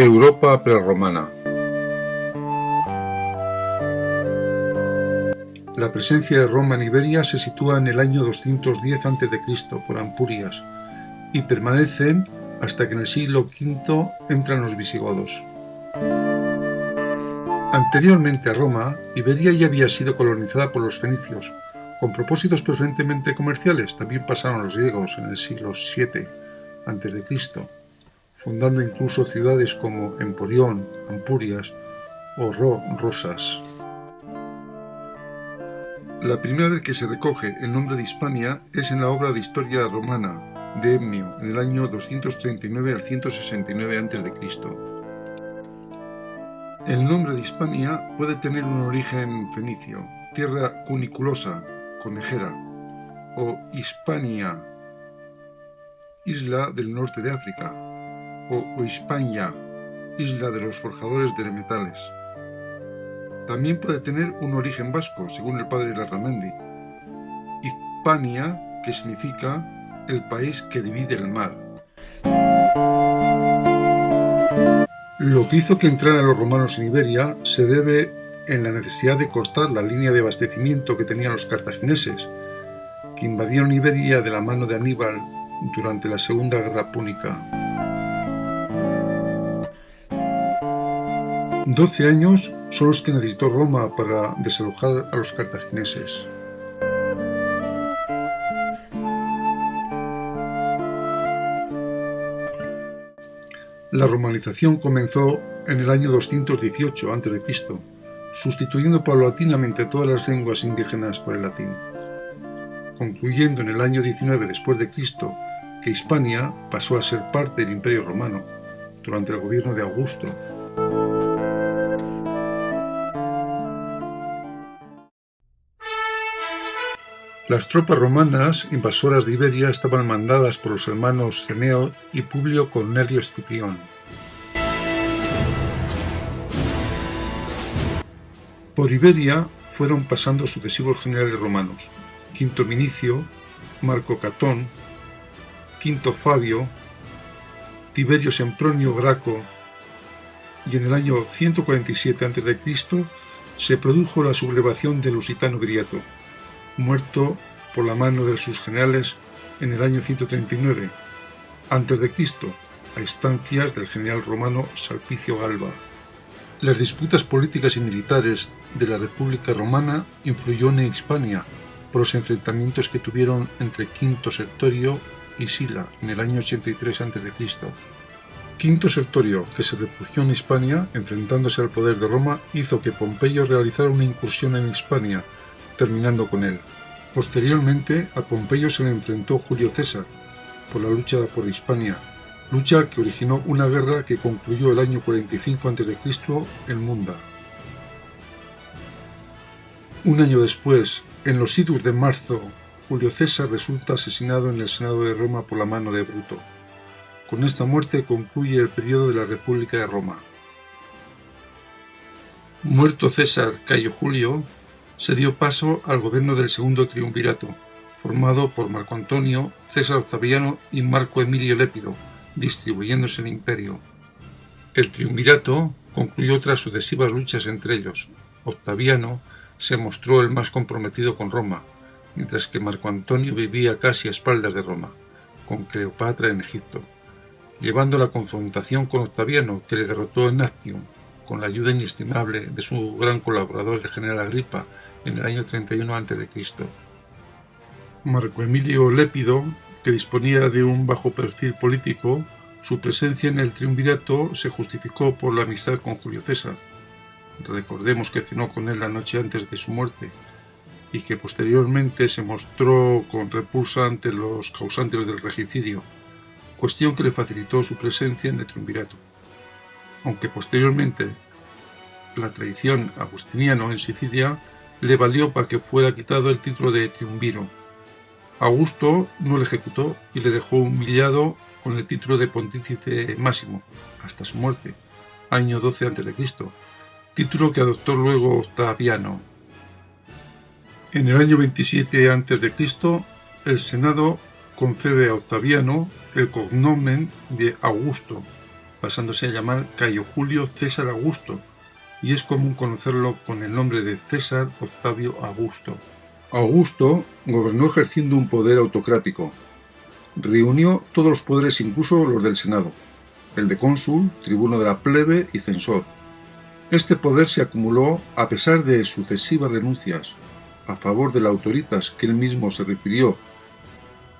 Europa prerromana. La presencia de Roma en Iberia se sitúa en el año 210 a.C. por Ampurias y permanecen hasta que en el siglo V entran los visigodos. Anteriormente a Roma, Iberia ya había sido colonizada por los fenicios, con propósitos preferentemente comerciales. También pasaron los griegos en el siglo VII a.C., fundando incluso ciudades como Emporión, Ampurias o Rosas. La primera vez que se recoge el nombre de Hispania es en la obra de Historia Romana de Ennio, en el año 239 al 169 a.C. El nombre de Hispania puede tener un origen fenicio, tierra cuniculosa, conejera, o Hispania, isla del norte de África, o Hispania, isla de los forjadores de metales. También puede tener un origen vasco, según el padre Larramendi. Hispania, que significa el país que divide el mar. Lo que hizo que entraran los romanos en Iberia se debe en la necesidad de cortar la línea de abastecimiento que tenían los cartagineses, que invadieron Iberia de la mano de Aníbal durante la Segunda Guerra Púnica. 12 años son los que necesitó Roma para desalojar a los cartagineses. La romanización comenzó en el año 218 a.C., sustituyendo paulatinamente todas las lenguas indígenas por el latín, concluyendo en el año 19 después de Cristo que Hispania pasó a ser parte del Imperio Romano durante el gobierno de Augusto. Las tropas romanas invasoras de Iberia estaban mandadas por los hermanos Ceneo y Publio Cornelio Escipión. Por Iberia fueron pasando sucesivos generales romanos: Quinto Minicio, Marco Catón, Quinto Fabio, Tiberio Sempronio Graco, y en el año 147 a.C. se produjo la sublevación de Lusitano Viriato, muerto por la mano de sus generales en el año 139 a.C., a instancias del general romano Salpicio Galba. Las disputas políticas y militares de la República Romana influyeron en Hispania por los enfrentamientos que tuvieron entre Quinto Sertorio y Sila en el año 83 a.C. Quinto Sertorio, que se refugió en Hispania enfrentándose al poder de Roma, hizo que Pompeyo realizara una incursión en Hispania, terminando con él. Posteriormente, a Pompeyo se le enfrentó Julio César por la lucha por Hispania, lucha que originó una guerra que concluyó el año 45 a.C. en Munda. Un año después, en los idus de marzo, Julio César resulta asesinado en el Senado de Roma por la mano de Bruto. Con esta muerte concluye el periodo de la República de Roma. Muerto César Cayo Julio, se dio paso al gobierno del Segundo Triunvirato, formado por Marco Antonio, César Octaviano y Marco Emilio Lépido, distribuyéndose el imperio. El Triunvirato concluyó tras sucesivas luchas entre ellos. Octaviano se mostró el más comprometido con Roma, mientras que Marco Antonio vivía casi a espaldas de Roma, con Cleopatra en Egipto, llevando la confrontación con Octaviano, que le derrotó en Actium, con la ayuda inestimable de su gran colaborador, el general Agripa, en el año 31 a.C. Marco Emilio Lépido, que disponía de un bajo perfil político, su presencia en el triunvirato se justificó por la amistad con Julio César. Recordemos que cenó con él la noche antes de su muerte y que posteriormente se mostró con repulsa ante los causantes del regicidio, cuestión que le facilitó su presencia en el triunvirato. Aunque posteriormente la traición a Justiniano en Sicilia le valió para que fuera quitado el título de triunviro. Augusto no le ejecutó y le dejó humillado con el título de pontífice máximo hasta su muerte, año 12 a.C., título que adoptó luego Octaviano. En el año 27 a.C., el Senado concede a Octaviano el cognomen de Augusto, pasándose a llamar Cayo Julio César Augusto, y es común conocerlo con el nombre de César Octavio Augusto. Augusto gobernó ejerciendo un poder autocrático. Reunió todos los poderes, incluso los del Senado, el de cónsul, tribuno de la plebe y censor. Este poder se acumuló a pesar de sucesivas renuncias a favor de la autoritas que él mismo se refirió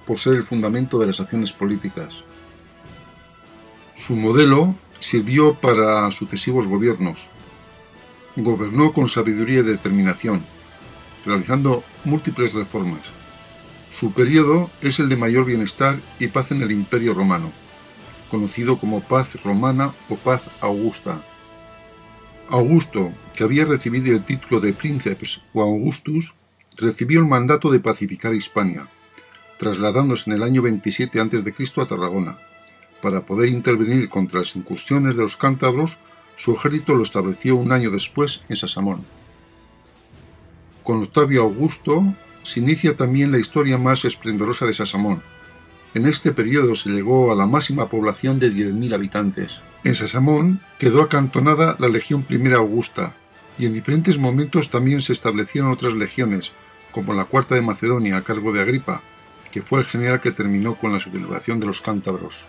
por ser el fundamento de las acciones políticas. Su modelo sirvió para sucesivos gobiernos. Gobernó con sabiduría y determinación, realizando múltiples reformas. Su periodo es el de mayor bienestar y paz en el Imperio Romano, conocido como paz romana o paz augusta. Augusto, que había recibido el título de Princeps o Augustus, recibió el mandato de pacificar Hispania, trasladándose en el año 27 a.C. a Tarragona. Para poder intervenir contra las incursiones de los cántabros, su ejército lo estableció un año después en Sasamón. Con Octavio Augusto se inicia también la historia más esplendorosa de Sasamón. En este periodo se llegó a la máxima población de 10.000 habitantes. En Sasamón quedó acantonada la Legión I Augusta, y en diferentes momentos también se establecieron otras legiones, como la Cuarta de Macedonia a cargo de Agripa, que fue el general que terminó con la sublevación de los cántabros.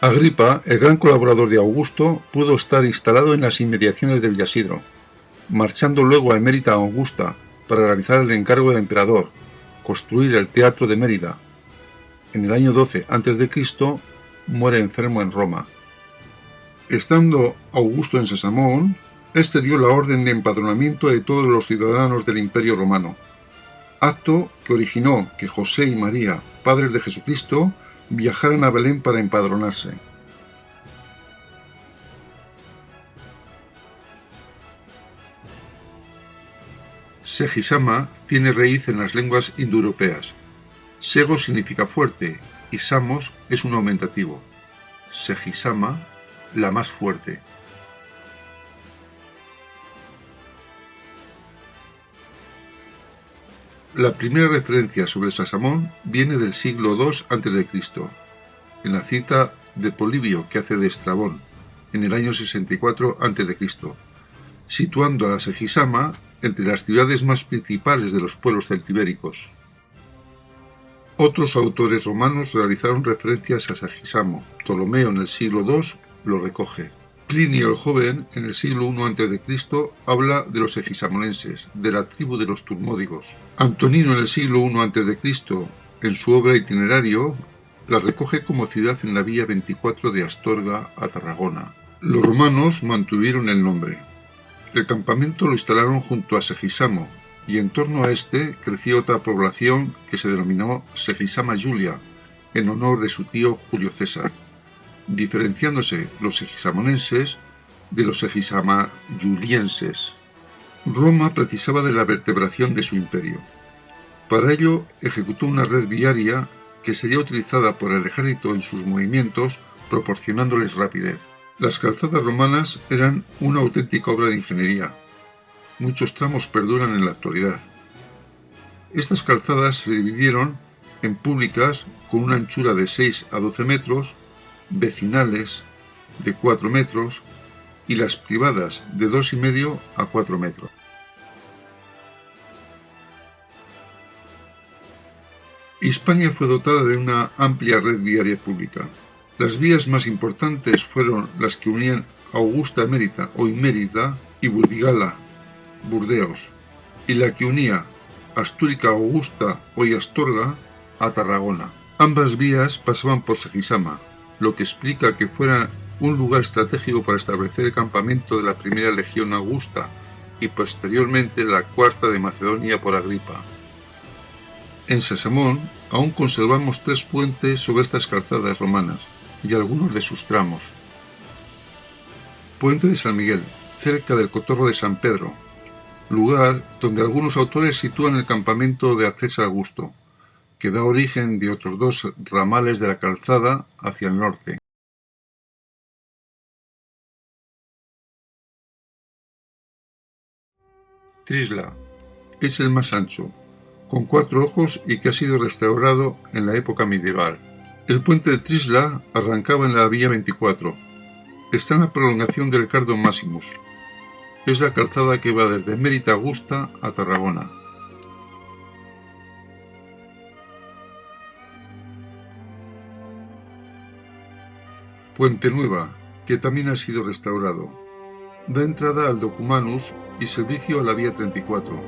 Agripa, el gran colaborador de Augusto, pudo estar instalado en las inmediaciones de Villasidro, marchando luego a Mérida Augusta para realizar el encargo del emperador, construir el Teatro de Mérida. En el año 12 a.C. muere enfermo en Roma. Estando Augusto en Sasamón, este dio la orden de empadronamiento de todos los ciudadanos del Imperio Romano, acto que originó que José y María, padres de Jesucristo, viajaran a Belén para empadronarse. Segisama tiene raíz en las lenguas indoeuropeas. Sego significa fuerte y Samos es un aumentativo. Segisama, la más fuerte. La primera referencia sobre Sasamón viene del siglo II a.C., en la cita de Polibio que hace de Estrabón, en el año 64 a.C., situando a Segisama entre las ciudades más principales de los pueblos celtibéricos. Otros autores romanos realizaron referencias a Segisamo. Ptolomeo en el siglo II lo recoge. Plinio el Joven, en el siglo I a.C., habla de los segisamonenses, de la tribu de los turmódigos. Antonino en el siglo I a.C., en su obra Itinerario, la recoge como ciudad en la vía 24 de Astorga a Tarragona. Los romanos mantuvieron el nombre. El campamento lo instalaron junto a Segisamo, y en torno a este creció otra población que se denominó Segisama Julia, en honor de su tío Julio César, diferenciándose los segisamonenses de los segisama-julienses. Roma precisaba de la vertebración de su imperio. Para ello ejecutó una red viaria que sería utilizada por el ejército en sus movimientos, proporcionándoles rapidez. Las calzadas romanas eran una auténtica obra de ingeniería. Muchos tramos perduran en la actualidad. Estas calzadas se dividieron en públicas con una anchura de 6 a 12 metros, vecinales de 4 metros y las privadas de 2,5 a 4 metros. Hispania fue dotada de una amplia red viaria pública. Las vías más importantes fueron las que unían Augusta Mérida, hoy Mérida, y Burdigala, Burdeos, y la que unía Astúrica Augusta, hoy Astorga, a Tarragona. Ambas vías pasaban por Segisama, lo que explica que fuera un lugar estratégico para establecer el campamento de la primera legión Augusta y posteriormente la Cuarta de Macedonia por Agripa. En Sasamón aún conservamos 3 puentes sobre estas calzadas romanas y algunos de sus tramos. Puente de San Miguel, cerca del Cotorro de San Pedro, lugar donde algunos autores sitúan el campamento de César Augusto, que da origen de otros 2 ramales de la calzada hacia el norte. Trisla es el más ancho, con 4 ojos y que ha sido restaurado en la época medieval. El puente de Trisla arrancaba en la vía 24, Está en la prolongación del Cardo Maximus. Es la calzada que va desde Mérida Augusta a Tarragona. Puente Nueva, que también ha sido restaurado. Da entrada al Documanus y servicio a la vía 34,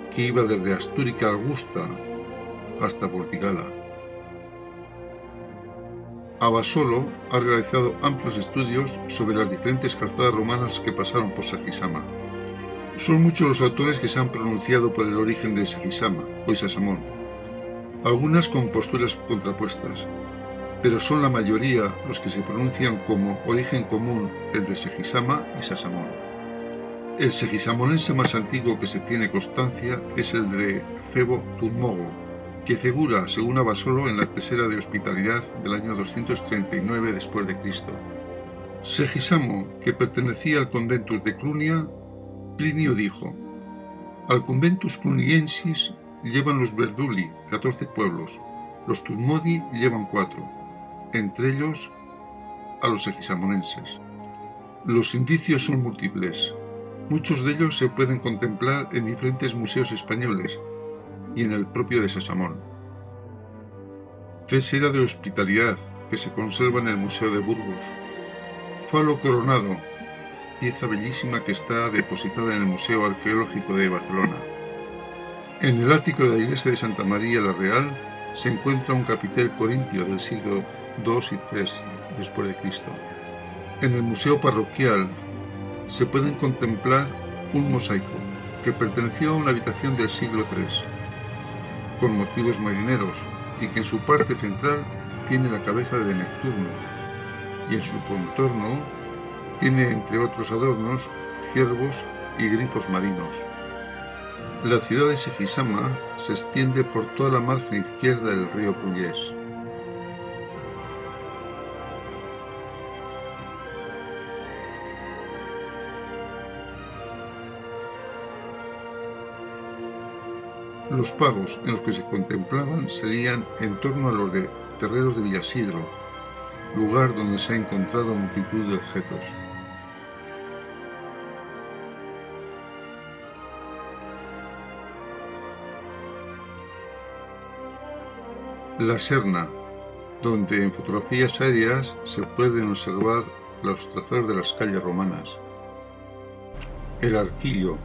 que iba desde Astúrica Augusta hasta Portigala. Abasolo ha realizado amplios estudios sobre las diferentes calzadas romanas que pasaron por Sagisama. Son muchos los autores que se han pronunciado por el origen de Sagisama, hoy Sasamón, algunas con posturas contrapuestas, pero son la mayoría los que se pronuncian como origen común el de Sagisama y Sasamón. El segisamonense más antiguo que se tiene constancia es el de Febo Tudmogo, que figura, según Abasolo, en la Tesera de Hospitalidad del año 239 después de Cristo. Segisamo, que pertenecía al conventus de Clunia, Plinio dijo: al conventus cluniensis llevan los Verduli, 14 pueblos, los Tudmodi llevan 4, entre ellos a los segisamonenses. Los indicios son múltiples. Muchos de ellos se pueden contemplar en diferentes museos españoles y en el propio de Sasamón. Tesera de Hospitalidad, que se conserva en el Museo de Burgos. Falo coronado, pieza bellísima que está depositada en el Museo Arqueológico de Barcelona. En el ático de la iglesia de Santa María la Real se encuentra un capitel corintio del siglo II y III después de Cristo. En el Museo Parroquial se pueden contemplar un mosaico que perteneció a una habitación del siglo III, con motivos marineros, y que en su parte central tiene la cabeza de Neptuno, y en su contorno tiene, entre otros adornos, ciervos y grifos marinos. La ciudad de Segisama se extiende por toda la margen izquierda del río Puyés. Los pagos en los que se contemplaban serían en torno a los de Terreros de Villasidro, lugar donde se ha encontrado multitud de objetos. La Serna, donde en fotografías aéreas se pueden observar los trazados de las calles romanas. El Arquillo.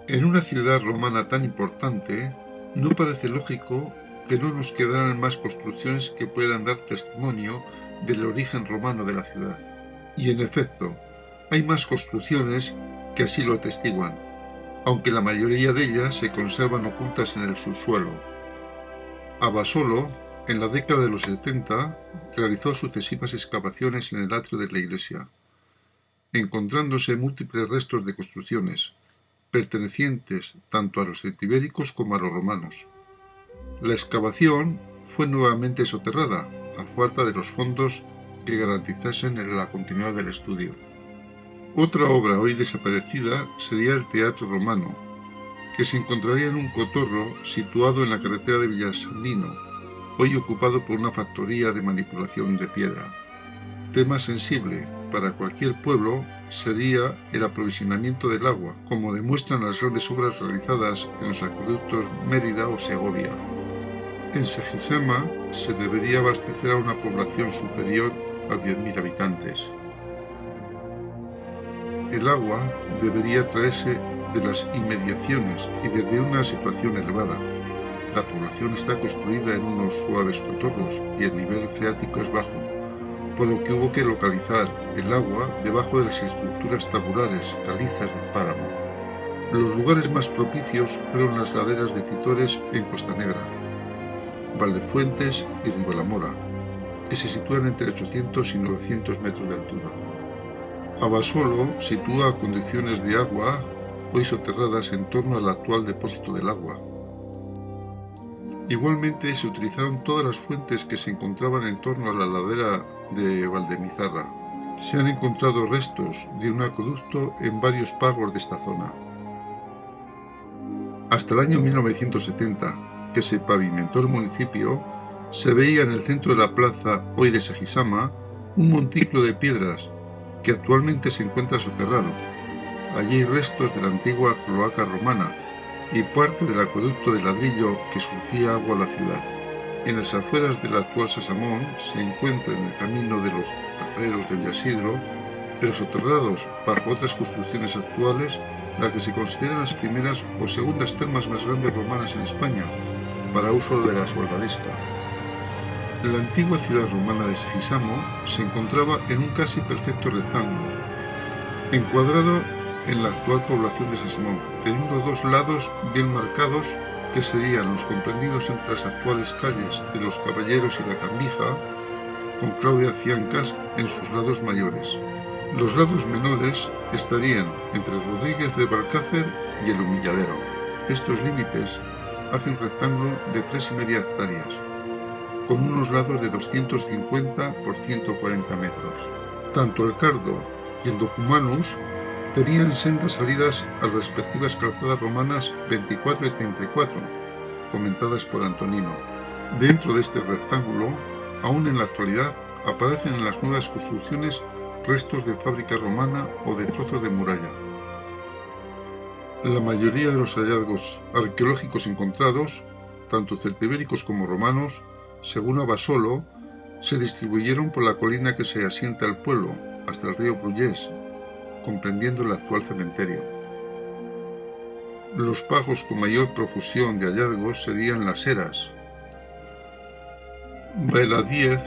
En una ciudad romana tan importante, no parece lógico que no nos quedaran más construcciones que puedan dar testimonio del origen romano de la ciudad. Y en efecto, hay más construcciones que así lo atestiguan, aunque la mayoría de ellas se conservan ocultas en el subsuelo. Abasolo, en la década de los 70, realizó sucesivas excavaciones en el atrio de la iglesia, encontrándose múltiples restos de construcciones, pertenecientes tanto a los celtibéricos como a los romanos. La excavación fue nuevamente soterrada, a falta de los fondos que garantizasen la continuidad del estudio. Otra obra hoy desaparecida sería el Teatro Romano, que se encontraría en un cotorro situado en la carretera de Villasandino, hoy ocupado por una factoría de manipulación de piedra. Tema sensible para cualquier pueblo sería el aprovisionamiento del agua, como demuestran las grandes obras realizadas en los acueductos Mérida o Segovia. En Segisama se debería abastecer a una población superior a 10.000 habitantes. El agua debería traerse de las inmediaciones y desde una situación elevada. La población está construida en unos suaves cotorros y el nivel freático es bajo, por lo que hubo que localizar el agua debajo de las estructuras tabulares calizas del páramo. Los lugares más propicios fueron las laderas de Citores en Costa Negra, Valdefuentes y Ribalamora, que se sitúan entre 800 y 900 metros de altura. Abasolo sitúa condiciones de agua hoy soterradas en torno al actual depósito del agua. Igualmente se utilizaron todas las fuentes que se encontraban en torno a la ladera de Valdemizarra. Se han encontrado restos de un acueducto en varios pagos de esta zona. Hasta el año 1970, que se pavimentó el municipio, se veía en el centro de la plaza, hoy de Segisama, un montículo de piedras que actualmente se encuentra soterrado. Allí hay restos de la antigua cloaca romana y parte del acueducto de ladrillo que surtía agua a la ciudad. En las afueras del actual Sasamón se encuentra en el camino de los terreros de Villasidro, pero soterrados bajo otras construcciones actuales, las que se consideran las primeras o segundas termas más grandes romanas en España, para uso de la soldadesca. La antigua ciudad romana de Segisamo se encontraba en un casi perfecto rectángulo, encuadrado en la actual población de Sasamón, teniendo dos lados bien marcados que serían los comprendidos entre las actuales calles de los Caballeros y la Cambija, con Claudia Ciancas en sus lados mayores. Los lados menores estarían entre Rodríguez de Balcácer y el Humilladero. Estos límites hacen un rectángulo de 3,5 hectáreas, con unos lados de 250 por 140 metros. Tanto el Cardo y el Documanus tenían sendas salidas a las respectivas calzadas romanas 24 y 34, comentadas por Antonino. Dentro de este rectángulo, aún en la actualidad, aparecen en las nuevas construcciones restos de fábrica romana o de trozos de muralla. La mayoría de los hallazgos arqueológicos encontrados, tanto celtibéricos como romanos, según Abasolo, se distribuyeron por la colina que se asienta al pueblo, hasta el río Bruyés, comprendiendo el actual cementerio. Los pagos con mayor profusión de hallazgos serían las Heras, Baeladiez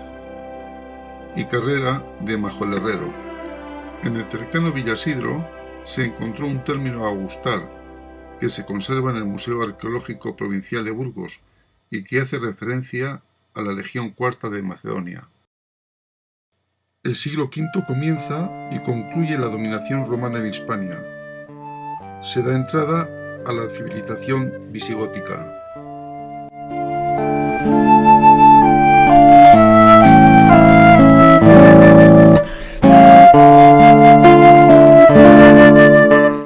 y Carrera de Majolerrero. En el cercano Villasidro se encontró un término augustal que se conserva en el Museo Arqueológico Provincial de Burgos y que hace referencia a la Legión IV de Macedonia. El siglo V comienza y concluye la dominación romana en Hispania. Se da entrada a la civilización visigótica.